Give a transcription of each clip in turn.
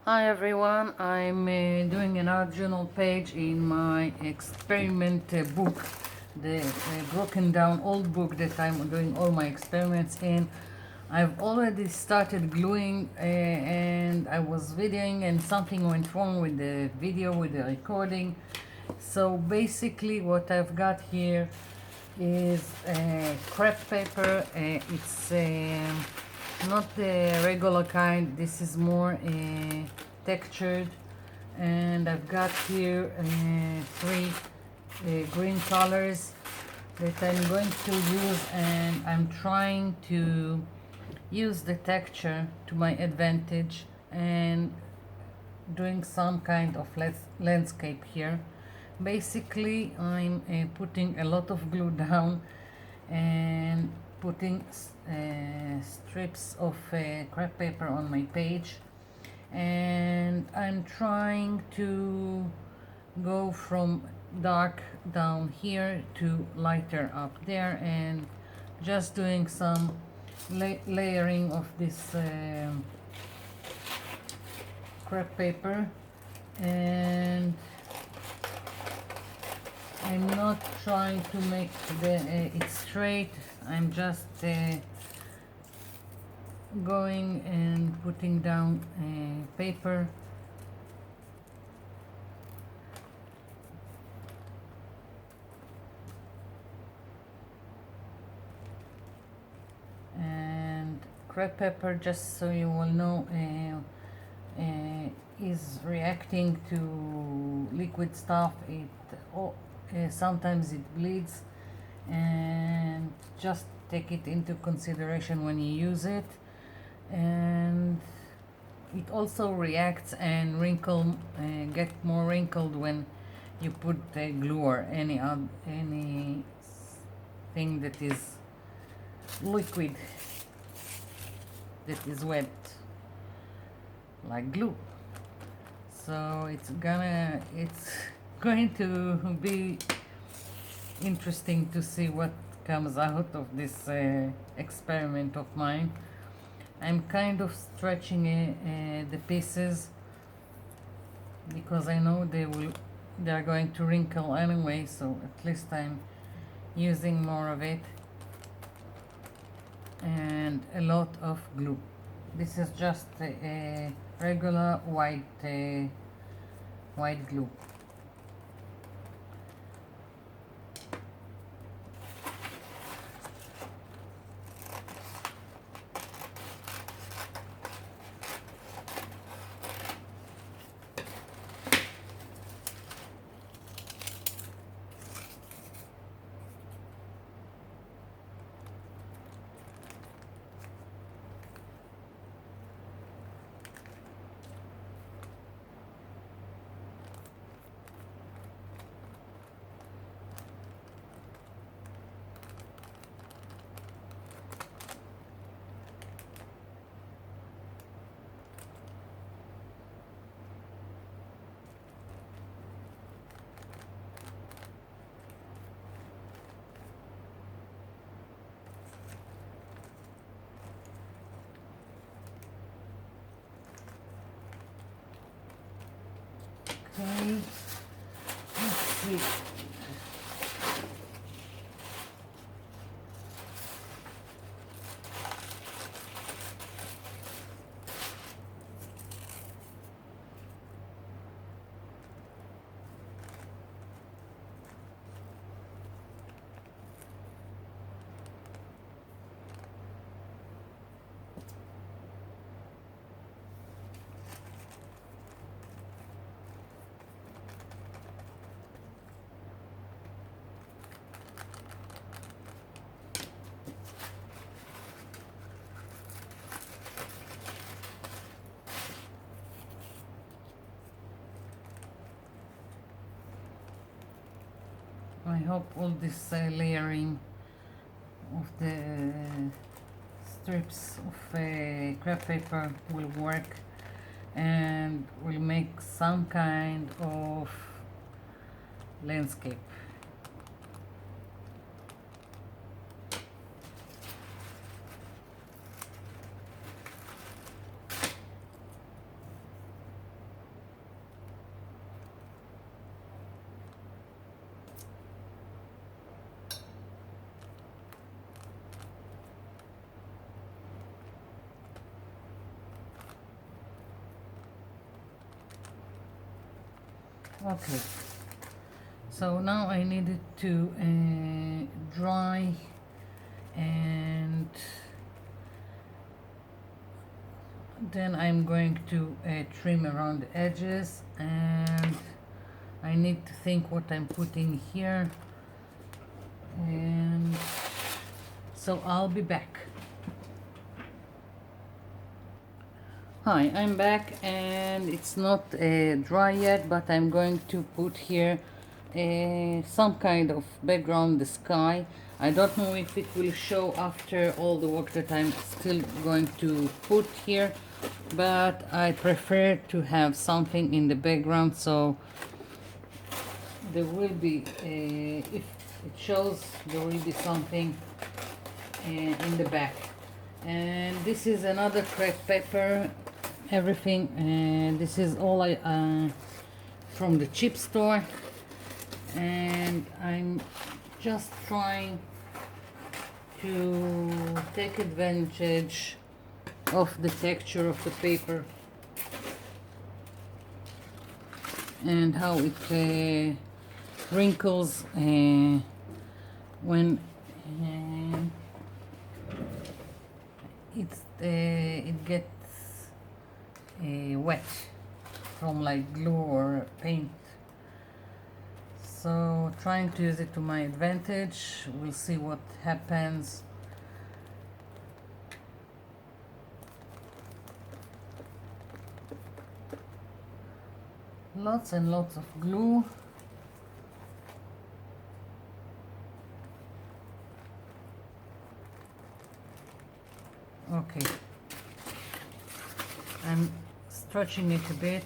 Hi everyone, I'm doing another journal page in my experiment book, the broken down old book that I'm doing all my experiments in. I've already started gluing and I was videoing and something went wrong with the video, with the recording. So basically what I've got here is crepe paper. It's not the regular kind. This is more textured, and I've got here three green colors that I'm going to use, and I'm trying to use the texture to my advantage and doing some kind of landscape here. Basically, I'm putting a lot of glue down and putting strips of crepe paper on my page, and I'm trying to go from dark down here to lighter up there, and just doing some layering of this crepe paper. And I'm not trying to make it straight. I'm just going and putting down paper, and crepe paper, just so you will know, is reacting to liquid stuff. Sometimes it bleeds, and just take it into consideration when you use it. And it also reacts and get more wrinkled when you put glue or any thing that is liquid, that is wet, like glue. So it's going to be interesting to see what comes out of this experiment of mine. I'm kind of stretching the pieces because I know they are going to wrinkle anyway, so at least I'm using more of it, and a lot of glue. This is just a regular white glue. Okay, let's see. I hope all this layering of the strips of crepe paper will work and will make some kind of landscape. Okay, so now I need it to dry, and then I'm going to trim around the edges, and I need to think what I'm putting here, and so I'll be back. Hi, I'm back, and it's not dry yet, but I'm going to put here some kind of background, the sky. I don't know if it will show after all the work that I'm still going to put here, but I prefer to have something in the background, so there will be, if it shows, there will be something in the back. And this is another crepe paper, everything, and this is all I from the cheap store, and I'm just trying to take advantage of the texture of the paper and how it wrinkles when it gets wet from like glue or paint. So trying to use it to my advantage. We'll see what happens. Lots and lots of glue. Okay, I'm stretching it a bit.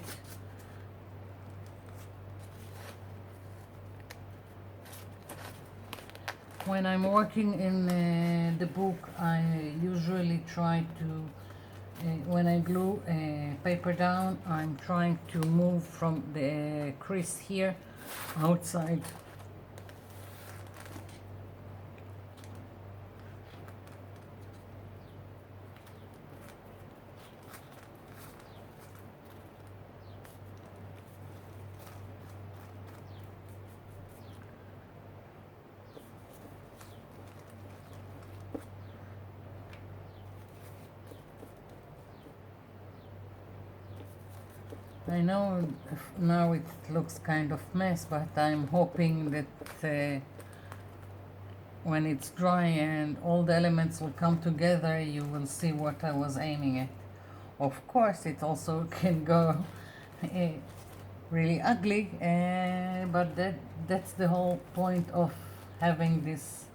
When I'm working in the book, I usually try to, when I glue paper down, I'm trying to move from the crease here outside. I know now it looks kind of mess, but I'm hoping that when it's dry and all the elements will come together, you will see what I was aiming at. Of course, it also can go really ugly, but that's the whole point of having this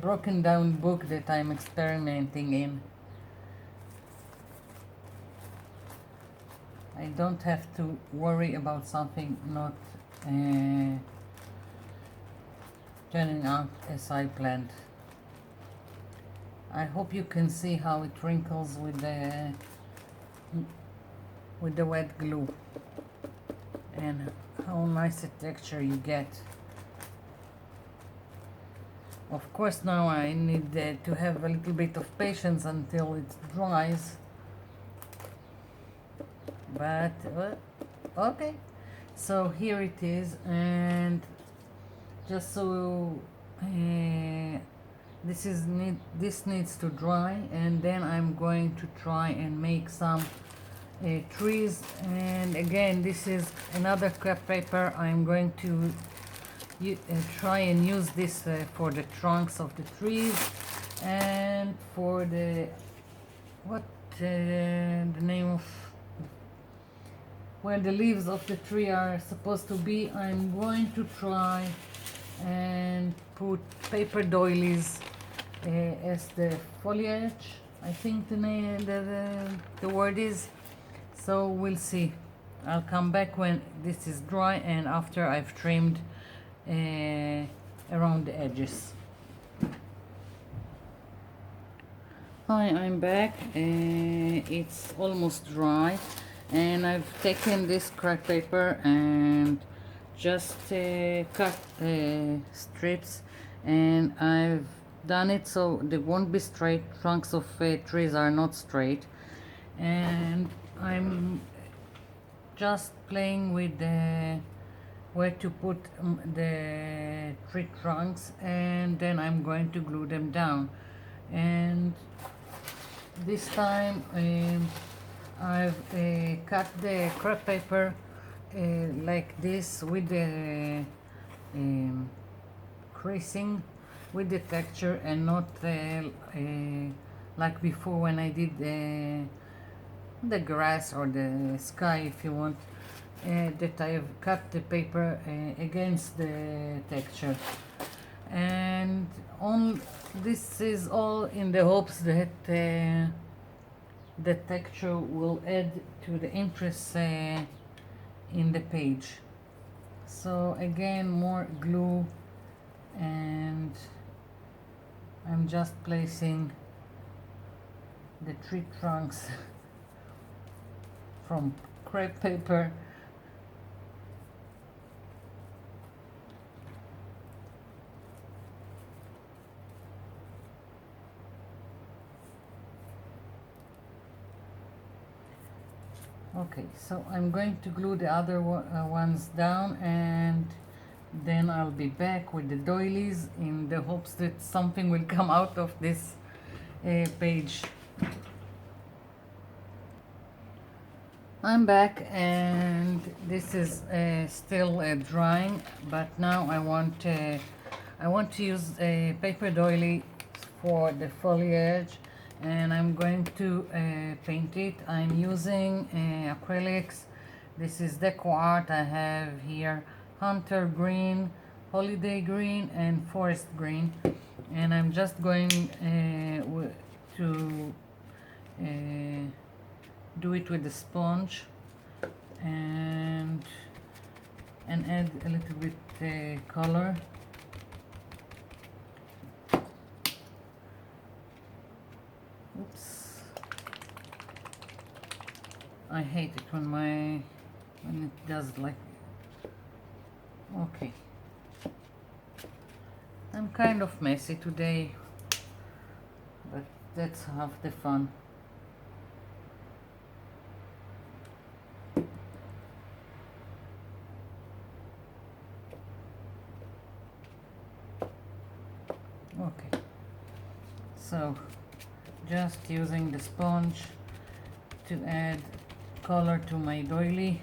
broken down book that I'm experimenting in. I don't have to worry about something not turning out as I planned. I hope you can see how it wrinkles with the wet glue, and how nice a texture you get. Of course, now I need to have a little bit of patience until it dries, but okay, so here it is. And just so this needs to dry, and then I'm going to try and make some trees. And again, this is another crepe paper. I'm going to try and use this for the trunks of the trees, and for the the name of where the leaves of the tree are supposed to be. I'm going to try and put paper doilies as the foliage, I think the word is. So we'll see. I'll come back when this is dry and after I've trimmed around the edges. Hi, I'm back. It's almost dry, and I've taken this crepe paper and just cut strips, and I've done it so they won't be straight. Trunks of trees are not straight, and I'm just playing with the where to put the tree trunks, and then I'm going to glue them down. And this time I've cut the crepe paper like this with the creasing with the texture, and not like before when I did the grass or the sky, if you want, that I have cut the paper against the texture. And this is all in the hopes that the texture will add to the interest in the page. So again, more glue, and I'm just placing the tree trunks from crepe paper. Okay, so I'm going to glue the other ones down, and then I'll be back with the doilies in the hopes that something will come out of this page. I'm back, and this is still drying, but now I want to use a paper doily for the foliage, and I'm going to paint it. I'm using acrylics. This is Deco Art. I have here Hunter Green, Holiday Green, and Forest Green, and I'm just going to do it with the sponge and add a little bit color. Oops, I hate it when it does like. Okay, I'm kind of messy today, but that's half the fun. Okay, so just using the sponge to add color to my doily.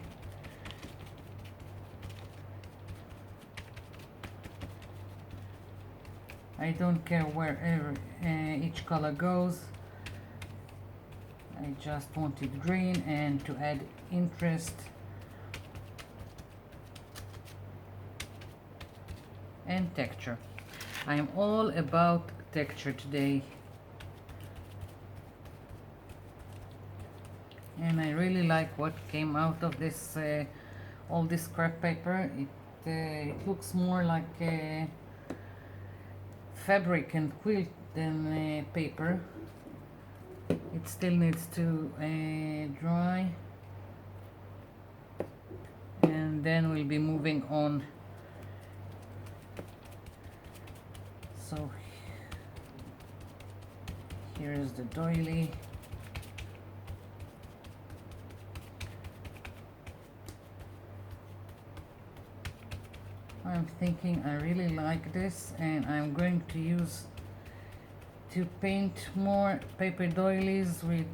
I don't care wherever each color goes. I just want it green and to add interest and texture. I am all about texture today, and I really like what came out of this all this crepe paper. It looks more like fabric and quilt than paper. It still needs to dry, and then we'll be moving on. So here is the doily. I'm thinking I really like this, and I'm going to use to paint more paper doilies with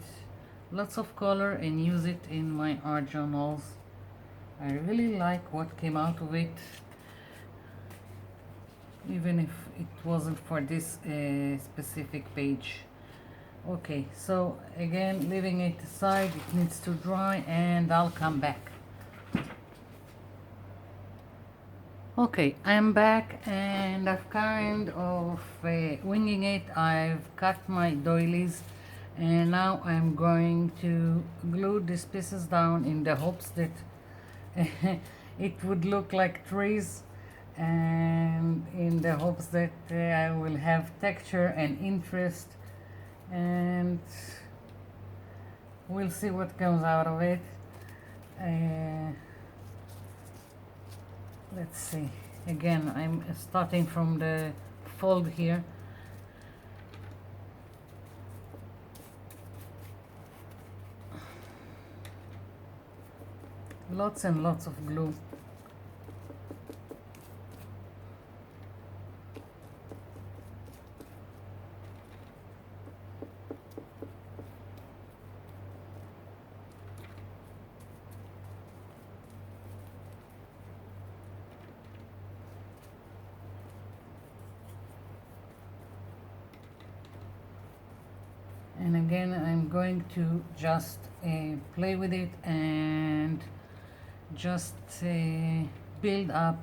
lots of color and use it in my art journals. I really like what came out of it, even if it wasn't for this specific page. Okay, so again, leaving it aside, it needs to dry, and I'll come back. Okay, I'm back, and I've kind of winging it. I've cut my doilies, and now I'm going to glue these pieces down in the hopes that it would look like trees, and in the hopes that I will have texture and interest, and we'll see what comes out of it. Let's see. Again, I'm starting from the fold here. Lots and lots of glue. And again, I'm going to just play with it and just build up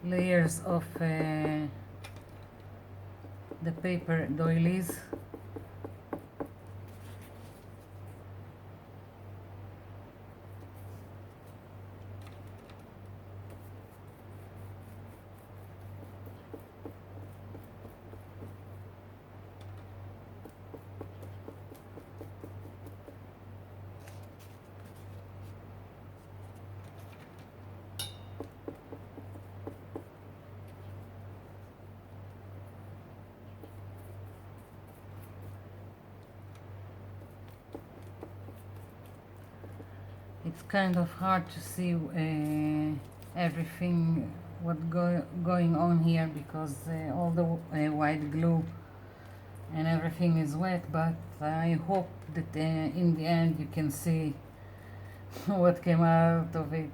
layers of the paper doilies. It's kind of hard to see everything going on here because all the white glue and everything is wet, but I hope that in the end you can see what came out of it.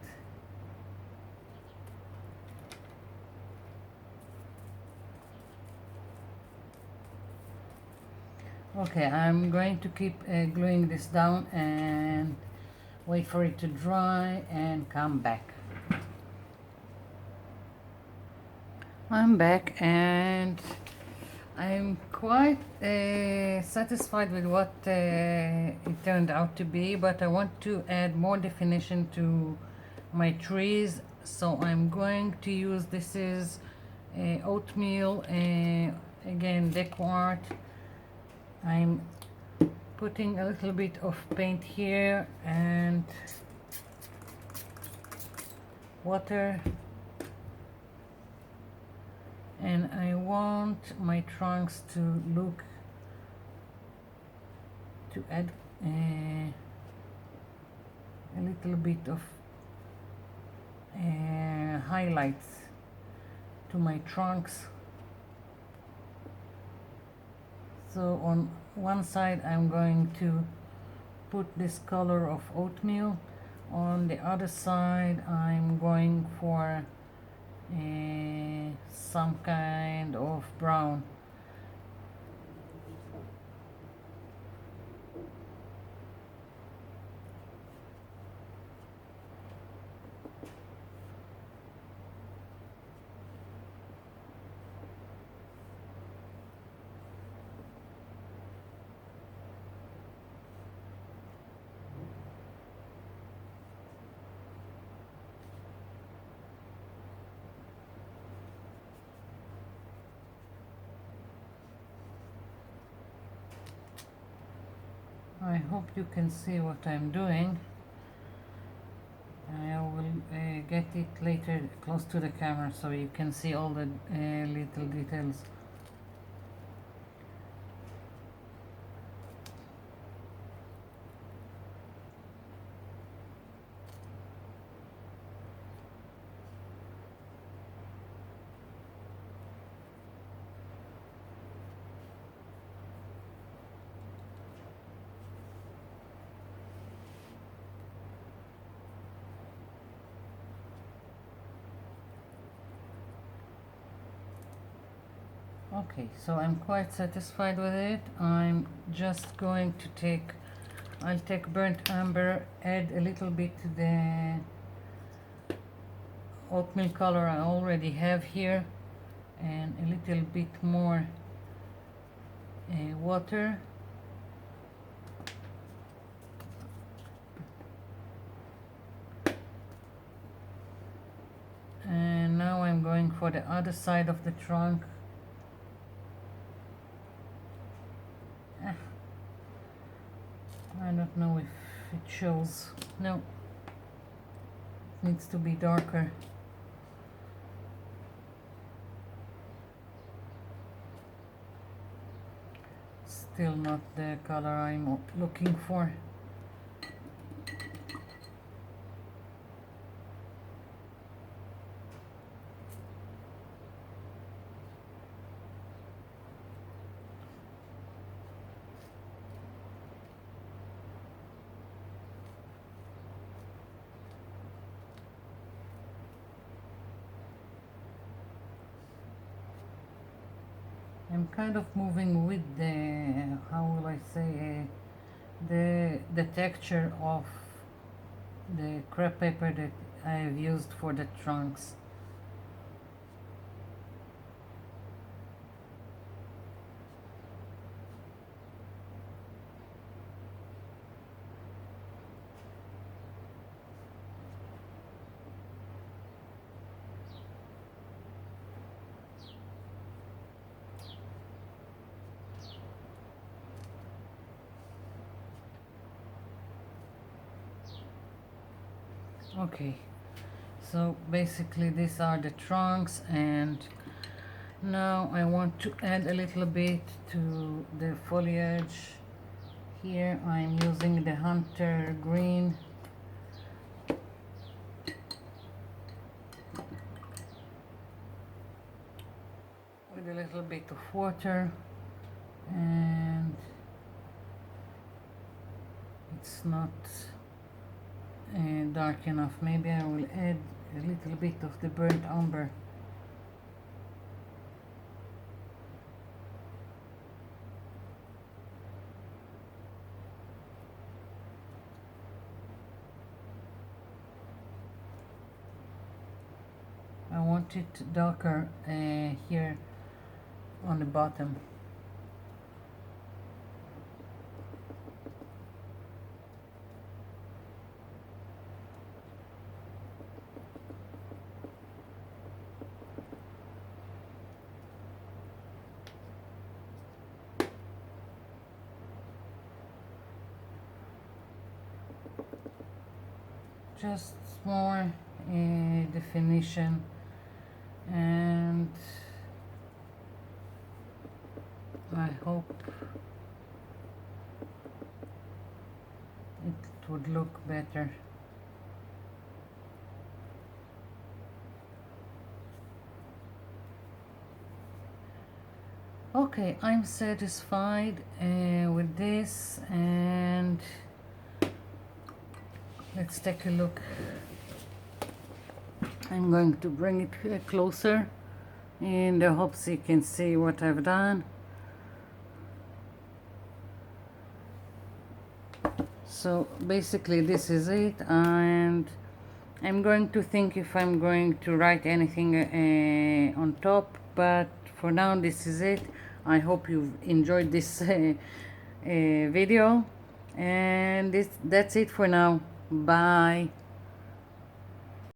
Okay, I'm going to keep gluing this down and wait for it to dry and come back. I'm back and I'm quite satisfied with what it turned out to be, but I want to add more definition to my trees, so I'm going to use, this is oatmeal, again deco art. I'm putting a little bit of paint here and water, and I want my trunks to look, to add a little bit of highlights to my trunks. So on one side I'm going to put this color of oatmeal, on the other side I'm going for some kind of brown. I hope you can see what I'm doing. I will get it later close to the camera so you can see all the little details. Okay, so I'm quite satisfied with it. I'm just going to take, I'll take burnt umber, add a little bit to the oatmeal color I already have here, and a little bit more water. And now I'm going for the other side of the trunk. I don't know if it shows. No, it needs to be darker. Still not the color I'm looking for. I'm kind of moving with the, how will I say, the texture of the crepe paper that I have used for the trunks. Okay, so basically these are the trunks, and now I want to add a little bit to the foliage. Here I'm using the hunter green. With a little bit of water, and it's not dark enough. Maybe I will add a little bit of the burnt umber. I want it darker here on the bottom. Just more definition, and I hope it would look better. Okay, I'm satisfied with this, and let's take a look. I'm going to bring it closer in the hopes you can see what I've done. So basically this is it, and I'm going to think if I'm going to write anything on top, but for now this is it. I hope you've enjoyed this video, and that's it for now. Bye.